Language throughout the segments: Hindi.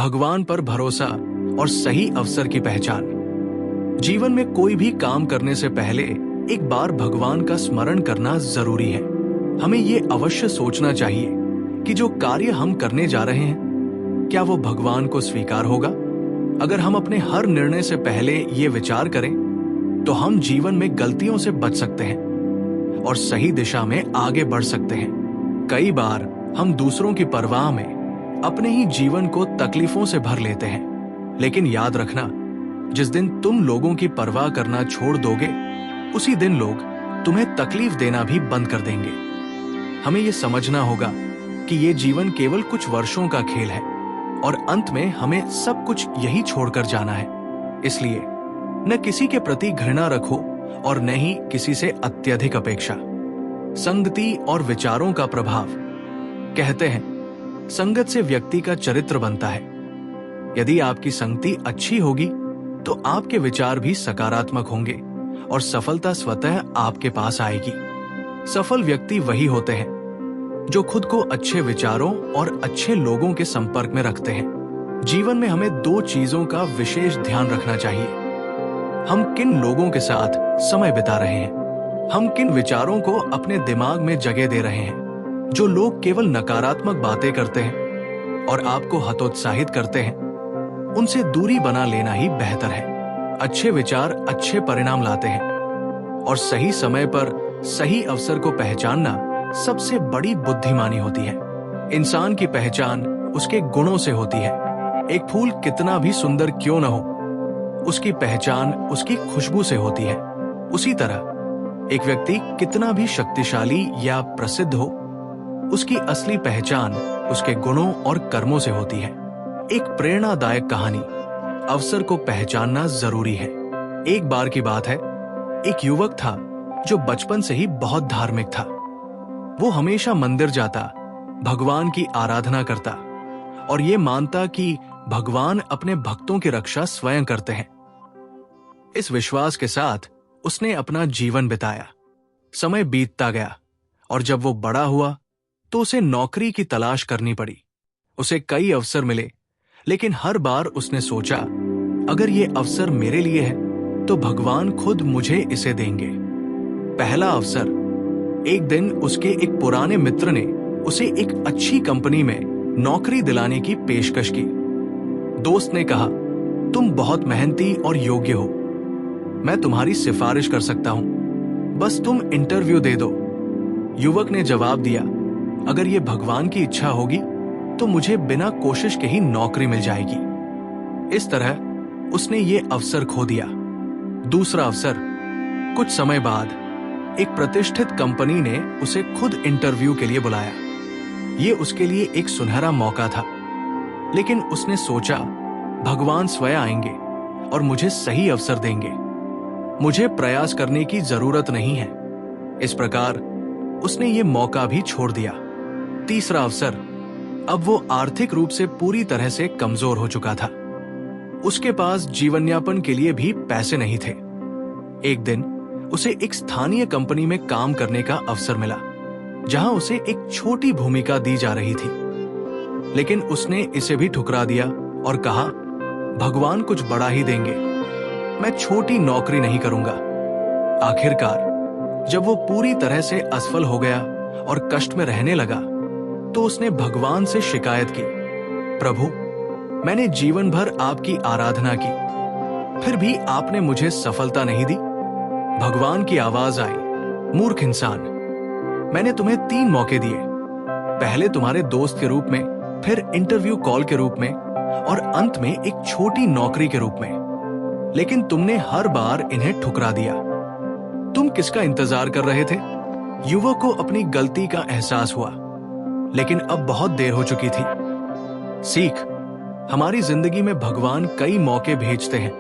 भगवान पर भरोसा और सही अवसर की पहचान। जीवन में कोई भी काम करने से पहले एक बार भगवान का स्मरण करना जरूरी है। हमें ये अवश्य सोचना चाहिए कि जो कार्य हम करने जा रहे हैं, क्या वो भगवान को स्वीकार होगा। अगर हम अपने हर निर्णय से पहले ये विचार करें, तो हम जीवन में गलतियों से बच सकते हैं और सही दिशा में आगे बढ़ सकते हैं। कई बार हम दूसरों की परवाह में अपने ही जीवन को तकलीफों से भर लेते हैं, लेकिन याद रखना, जिस दिन तुम लोगों की परवाह करना छोड़ दोगे, उसी दिन लोग तुम्हें तकलीफ देना भी बंद कर देंगे। हमें यह समझना होगा कि ये जीवन केवल कुछ वर्षों का खेल है और अंत में हमें सब कुछ यही छोड़कर जाना है। इसलिए न किसी के प्रति घृणा रखो और न ही किसी से अत्यधिक अपेक्षा। संगति और विचारों का प्रभाव। कहते हैं, संगत से व्यक्ति का चरित्र बनता है। यदि आपकी संगति अच्छी होगी तो आपके विचार भी सकारात्मक होंगे और सफलता स्वतः आपके पास आएगी। सफल व्यक्ति वही होते हैं जो खुद को अच्छे विचारों और अच्छे लोगों के संपर्क में रखते हैं। जीवन में हमें दो चीजों का विशेष ध्यान रखना चाहिए। हम किन लोगों के साथ समय बिता रहे हैं, हम किन विचारों को अपने दिमाग में जगह दे रहे हैं। जो लोग केवल नकारात्मक बातें करते हैं और आपको हतोत्साहित करते हैं, उनसे दूरी बना लेना ही बेहतर है। अच्छे विचार अच्छे परिणाम लाते हैं और सही समय पर सही अवसर को पहचानना सबसे बड़ी बुद्धिमानी होती है। इंसान की पहचान उसके गुणों से होती है। एक फूल कितना भी सुंदर क्यों न हो, उसकी पहचान उसकी खुशबू से होती है। उसी तरह एक व्यक्ति कितना भी शक्तिशाली या प्रसिद्ध हो, उसकी असली पहचान उसके गुणों और कर्मों से होती है। एक प्रेरणादायक कहानी। अवसर को पहचानना जरूरी है। एक बार की बात है, एक युवक था जो बचपन से ही बहुत धार्मिक था। वो हमेशा मंदिर जाता, भगवान की आराधना करता और ये मानता कि भगवान अपने भक्तों की रक्षा स्वयं करते हैं। इस विश्वास के साथ उसने अपना जीवन बिताया। समय बीतता गया और जब वो बड़ा हुआ तो उसे नौकरी की तलाश करनी पड़ी। उसे कई अवसर मिले, लेकिन हर बार उसने सोचा, अगर ये अवसर मेरे लिए है तो भगवान खुद मुझे इसे देंगे। पहला अवसर। एक दिन उसके एक पुराने मित्र ने उसे एक अच्छी कंपनी में नौकरी दिलाने की पेशकश की। दोस्त ने कहा, तुम बहुत मेहनती और योग्य हो, मैं तुम्हारी सिफारिश कर सकता हूं, बस तुम इंटरव्यू दे दो। युवक ने जवाब दिया, अगर ये भगवान की इच्छा होगी तो मुझे बिना कोशिश के ही नौकरी मिल जाएगी। इस तरह उसने ये अवसर खो दिया। दूसरा अवसर। कुछ समय बाद एक प्रतिष्ठित कंपनी ने उसे खुद इंटरव्यू के लिए बुलाया। ये उसके लिए एक सुनहरा मौका था, लेकिन उसने सोचा, भगवान स्वयं आएंगे और मुझे सही अवसर देंगे, मुझे प्रयास करने की जरूरत नहीं है। इस प्रकार उसने ये मौका भी छोड़ दिया। तीसरा अवसर। अब वो आर्थिक रूप से पूरी तरह से कमजोर हो चुका था। उसके पास जीवन यापन के लिए भी पैसे नहीं थे। एक दिन उसे एक स्थानीय कंपनी में काम करने का अवसर मिला, जहां उसे एक छोटी भूमिका दी जा रही थी, लेकिन उसने इसे भी ठुकरा दिया और कहा, भगवान कुछ बड़ा ही देंगे, मैं छोटी नौकरी नहीं करूंगा। आखिरकार जब वो पूरी तरह से असफल हो गया और कष्ट में रहने लगा, तो उसने भगवान से शिकायत की, प्रभु, मैंने जीवन भर आपकी आराधना की, फिर भी आपने मुझे सफलता नहीं दी। भगवान की आवाज आई, मूर्ख इंसान, मैंने तुम्हें 3 मौके दिए, पहले तुम्हारे दोस्त के रूप में, फिर इंटरव्यू कॉल के रूप में और अंत में एक छोटी नौकरी के रूप में, लेकिन तुमने हर बार इन्हें ठुकरा दिया। तुम किसका इंतजार कर रहे थे? युवक को अपनी गलती का एहसास हुआ, लेकिन अब बहुत देर हो चुकी थी। सीख। हमारी जिंदगी में भगवान कई मौके भेजते हैं,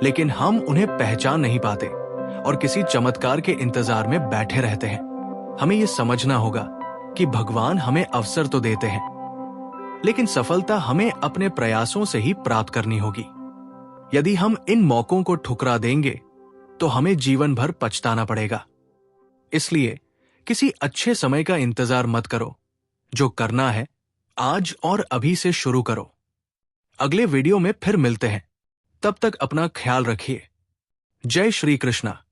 लेकिन हम उन्हें पहचान नहीं पाते और किसी चमत्कार के इंतजार में बैठे रहते हैं। हमें यह समझना होगा कि भगवान हमें अवसर तो देते हैं, लेकिन सफलता हमें अपने प्रयासों से ही प्राप्त करनी होगी। यदि हम इन मौकों को ठुकरा देंगे तो हमें जीवन भर पछताना पड़ेगा। इसलिए किसी अच्छे समय का इंतजार मत करो। जो करना है आज और अभी से शुरू करो। अगले वीडियो में फिर मिलते हैं। तब तक अपना ख्याल रखिए। जय श्री कृष्णा।